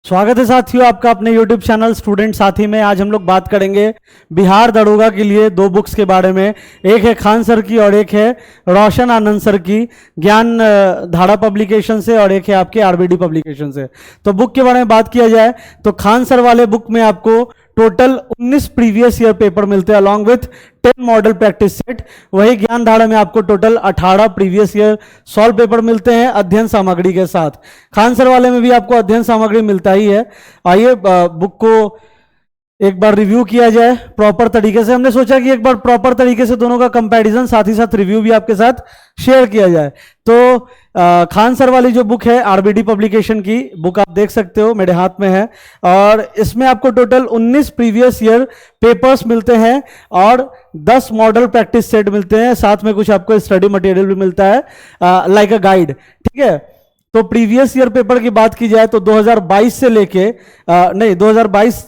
स्वागत है साथियों आपका अपने YouTube चैनल स्टूडेंट साथी में। आज हम लोग बात करेंगे बिहार दरोगा के लिए दो बुक्स के बारे में। एक है खान सर की और एक है रोशन आनंद सर की, ज्ञान धारा पब्लिकेशन से, और एक है आपके आरबीडी पब्लिकेशन से। तो बुक के बारे में बात किया जाए तो खान सर वाले बुक में आपको टोटल 19 प्रीवियस ईयर पेपर मिलते हैं along with 10 model practice set. वही ज्ञान धारा में आपको total 18 previous year solve paper मिलते हैं अध्ययन सामग्री के साथ। खान सर वाले में भी आपको अध्ययन सामग्री मिलता ही है। आइए बुक को एक बार रिव्यू किया जाए प्रॉपर तरीके से। हमने सोचा कि एक बार प्रॉपर तरीके से दोनों का कंपैरिजन साथ ही साथ रिव्यू भी आपके साथ शेयर किया जाए। तो खान सर वाली जो बुक है आरबीडी पब्लिकेशन की बुक आप देख सकते हो मेरे हाथ में है, और इसमें आपको टोटल 19 प्रीवियस ईयर पेपर्स मिलते हैं और 10 मॉडल प्रैक्टिस सेट मिलते हैं। साथ में कुछ आपको स्टडी मटेरियल भी मिलता है लाइक अ गाइड। ठीक है, तो प्रीवियस ईयर पेपर की बात की जाए तो 2022 से लेके 2022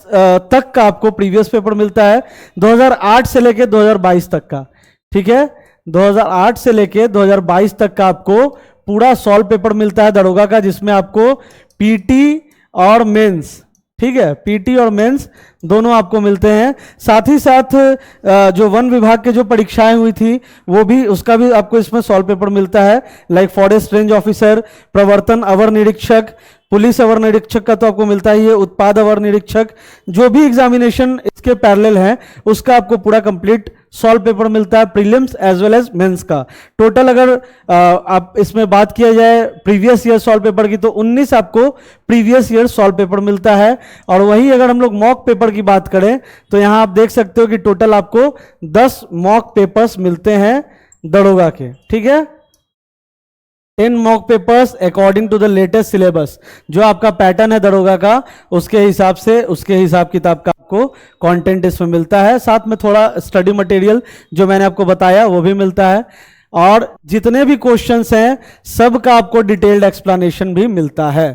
तक का आपको प्रीवियस पेपर मिलता है, 2008 से लेके 2022 तक का। ठीक है, 2008 से लेके 2022 तक का आपको पूरा सॉल्व पेपर मिलता है दरोगा का, जिसमें आपको पीटी और मेंस, ठीक है, पीटी और मेंस दोनों आपको मिलते हैं। साथ ही साथ जो वन विभाग के जो परीक्षाएं हुई थी वो भी, उसका भी आपको इसमें सॉल्व पेपर मिलता है, लाइक फॉरेस्ट रेंज ऑफिसर, प्रवर्तन अवर निरीक्षक, पुलिस अवर निरीक्षक का तो आपको मिलता ही है, उत्पाद अवर निरीक्षक, जो भी एग्जामिनेशन इसके पैरेलल है उसका आपको पूरा कंप्लीट सॉल्व पेपर मिलता है, prelims as well as mains का। टोटल अगर आप इसमें बात किया जाए प्रीवियस ईयर सॉल्व पेपर की तो 19 आपको प्रीवियस ईयर सॉल्व पेपर मिलता है। और वही अगर हम लोग मॉक पेपर की बात करें तो यहां आप देख सकते हो कि टोटल आपको 10 मॉक पेपर्स मिलते हैं दरोगा के। ठीक है, 10 mock papers according to the latest syllabus. जो आपका पैटर्न है दरोगा का उसके हिसाब से, उसके हिसाब किताब का आपको कंटेंट इसमें मिलता है। साथ में थोड़ा स्टडी मटेरियल जो मैंने आपको बताया वो भी मिलता है, और जितने भी क्वेश्चंस हैं सब का आपको डिटेल्ड एक्सप्लेनेशन भी मिलता है।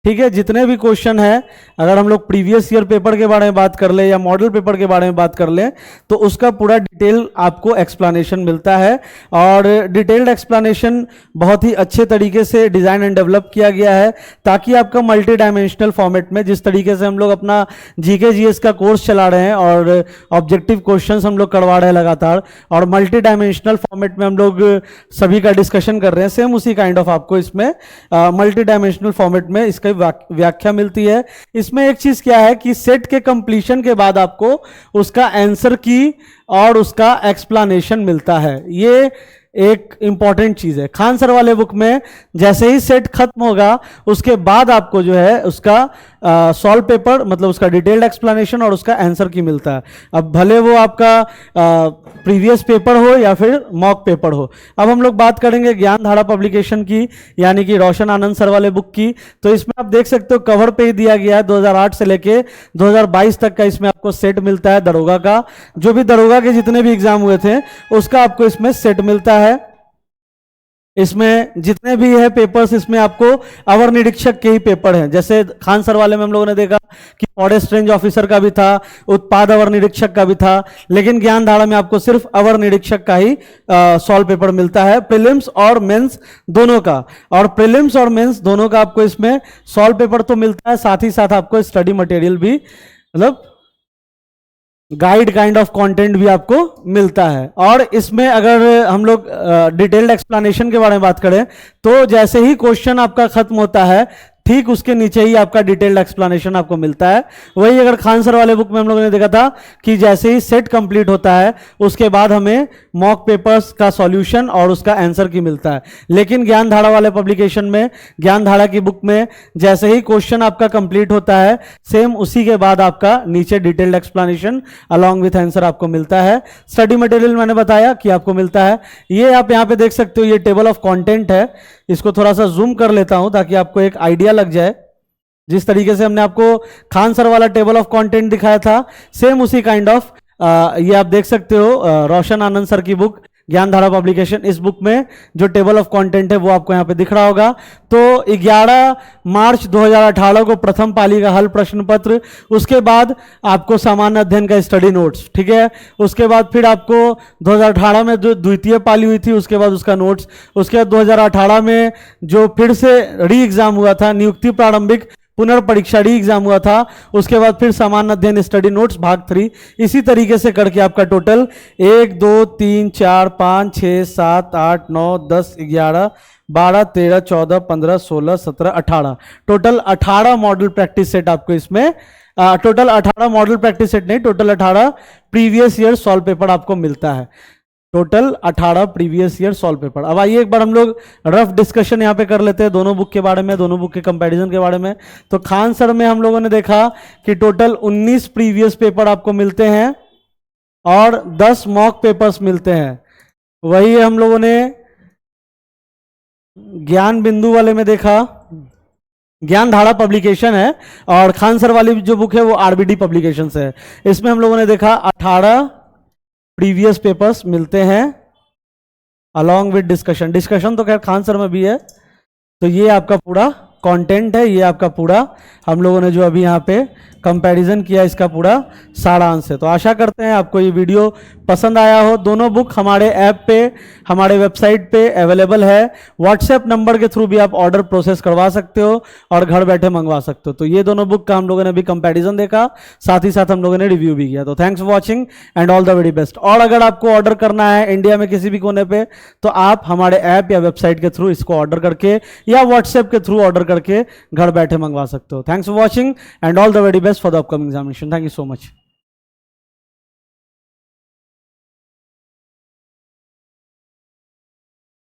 ठीक है, जितने भी क्वेश्चन है, अगर हम लोग प्रीवियस ईयर पेपर के बारे में बात कर ले या मॉडल पेपर के बारे में बात कर ले तो उसका पूरा डिटेल आपको एक्सप्लेनेशन मिलता है। और डिटेल्ड एक्सप्लेनेशन बहुत ही अच्छे तरीके से डिजाइन एंड डेवलप किया गया है ताकि आपका मल्टी डायमेंशनल फॉर्मेट में, जिस तरीके से हम लोग अपना जीके जीएस का कोर्स चला रहे हैं और ऑब्जेक्टिव क्वेश्चन हम लोग करवा रहे हैं लगातार, और मल्टी डायमेंशनल फॉर्मेट में हम लोग सभी का डिस्कशन कर रहे हैं, सेम उसी काइंड ऑफ आपको इसमें मल्टी डायमेंशनल फॉर्मेट में इसका व्याख्या मिलती है। इसमें एक चीज क्या है कि सेट के कंप्लीशन के बाद आपको उसका आंसर की और उसका एक्सप्लेनेशन मिलता है। ये एक इंपॉर्टेंट चीज है। खान सर वाले बुक में जैसे ही सेट खत्म होगा उसके बाद आपको जो है उसका सॉल्व पेपर, मतलब उसका डिटेल्ड एक्सप्लेनेशन और उसका आंसर की मिलता है। अब भले वो आपका प्रीवियस पेपर हो या फिर मॉक पेपर हो। अब हम लोग बात करेंगे ज्ञान धारा पब्लिकेशन की, यानी कि रोशन आनंद सर वाले बुक की। तो इसमें आप देख सकते हो कवर पे ही दिया गया है 2008 से लेके 2022 तक का इसमें आपको सेट मिलता है दरोगा का। जो भी दरोगा के जितने भी एग्जाम हुए थे उसका आपको इसमें सेट मिलता है। इसमें जितने भी है पेपर्स, इसमें आपको अवर निरीक्षक के ही पेपर हैं। जैसे खान सर वाले में हम लोगों ने देखा कि फॉरेस्ट रेंज ऑफिसर का भी था, उत्पाद अवर निरीक्षक का भी था, लेकिन ज्ञान धारा में आपको सिर्फ अवर निरीक्षक का ही सॉल्व पेपर मिलता है, प्रीलिम्स और मेंस दोनों का। और प्रीलिम्स और मेंस दोनों का आपको इसमें सॉल्व पेपर तो मिलता है, साथ ही साथ आपको स्टडी मटेरियल भी, मतलब गाइड काइंड ऑफ कंटेंट भी आपको मिलता है। और इसमें अगर हम लोग डिटेल्ड एक्सप्लेनेशन के बारे में बात करें तो जैसे ही क्वेश्चन आपका खत्म होता है ठीक उसके नीचे ही आपका डिटेल्ड एक्सप्लेनेशन आपको मिलता है। वही अगर खान सर वाले बुक में हम लोगों ने देखा था कि जैसे ही सेट कंप्लीट होता है उसके बाद हमें मॉक पेपर्स का सॉल्यूशन और उसका आंसर की मिलता है। लेकिन ज्ञान धारा वाले पब्लिकेशन में, ज्ञान धारा की बुक में जैसे ही क्वेश्चन आपका कंप्लीट होता है सेम उसी के बाद आपका नीचे detailed explanation along with answer आपको मिलता है। स्टडी मटेरियल मैंने बताया कि आपको मिलता है। ये आप यहाँ पे देख सकते हो, ये टेबल ऑफ कंटेंट है। इसको थोड़ा सा जूम कर लेता हूं ताकि आपको एक आइडिया लग जाए। जिस तरीके से हमने आपको खान सर वाला टेबल ऑफ कंटेंट दिखाया था सेम उसी काइंड ऑफ ये आप देख सकते हो रोशन आनंद सर की बुक ज्ञान धारा पब्लिकेशन। इस बुक में जो टेबल ऑफ कंटेंट है वो आपको यहाँ पे दिख रहा होगा। तो 11 मार्च 2018 को प्रथम पाली का हल प्रश्न पत्र, उसके बाद आपको सामान्य अध्ययन का स्टडी नोट्स, ठीक है। उसके बाद फिर आपको 2018 में जो द्वितीय पाली हुई थी उसके बाद उसका नोट्स, उसके बाद 2018 में जो फिर से री एग्जाम हुआ था नियुक्ति प्रारंभिक पुनर्परीक्षा डी एग्जाम हुआ था, उसके बाद फिर सामान्य अध्ययन स्टडी नोट्स भाग 3, इसी तरीके से करके आपका total 1 2 3 4 5 6 7 8 9 10 11 12 13 14 15 16 17 18 total 18 model practice set आपको इसमें टोटल 18 मॉडल प्रैक्टिस सेट नहीं, total 18 previous year solve paper आपको मिलता है। Total 18 previous year solve paper. अब आइए एक बार हम लोग रफ डिस्कशन यहाँ पे कर लेते हैं दोनों बुक के बारे में, दोनों बुक के कंपैरिजन के बारे में। तो खान सर में हम लोगों ने देखा कि टोटल 19 प्रीवियस पेपर आपको मिलते हैं और 10 मॉक पेपर्स मिलते हैं। वही हम लोगों ने ज्ञान बिंदु वाले में देखा, ज्ञान धारा पब्लिकेशन है और खान सर वाली जो बुक है वो आरबीडी पब्लिकेशन से है। इसमें हम लोगों ने देखा 18 प्रीवियस पेपर्स मिलते हैं अलॉन्ग विद डिस्कशन। डिस्कशन तो खैर खान सर में भी है। तो ये आपका पूरा कंटेंट है, ये आपका पूरा हम लोगों ने जो अभी यहाँ पे कंपैरिजन किया इसका पूरा सारांश है। तो आशा करते हैं आपको ये वीडियो पसंद आया हो। दोनों बुक हमारे ऐप पे, हमारे वेबसाइट पे अवेलेबल है। व्हाट्सएप नंबर के थ्रू भी आप ऑर्डर प्रोसेस करवा सकते हो और घर बैठे मंगवा सकते हो। तो ये दोनों बुक का हम लोगों ने अभी कंपैरिजन देखा, साथ ही साथ हम लोगों ने रिव्यू भी किया। तो thanks for watching and all the very best. और अगर आपको ऑर्डर करना है इंडिया में किसी भी कोने पे, तो आप हमारे ऐप या वेबसाइट के थ्रू इसको ऑर्डर करके या व्हाट्सएप के थ्रू ऑर्डर करके घर बैठे मंगवा सकते हो। Thanks for watching and all the very best for the upcoming examination. Thank you so much.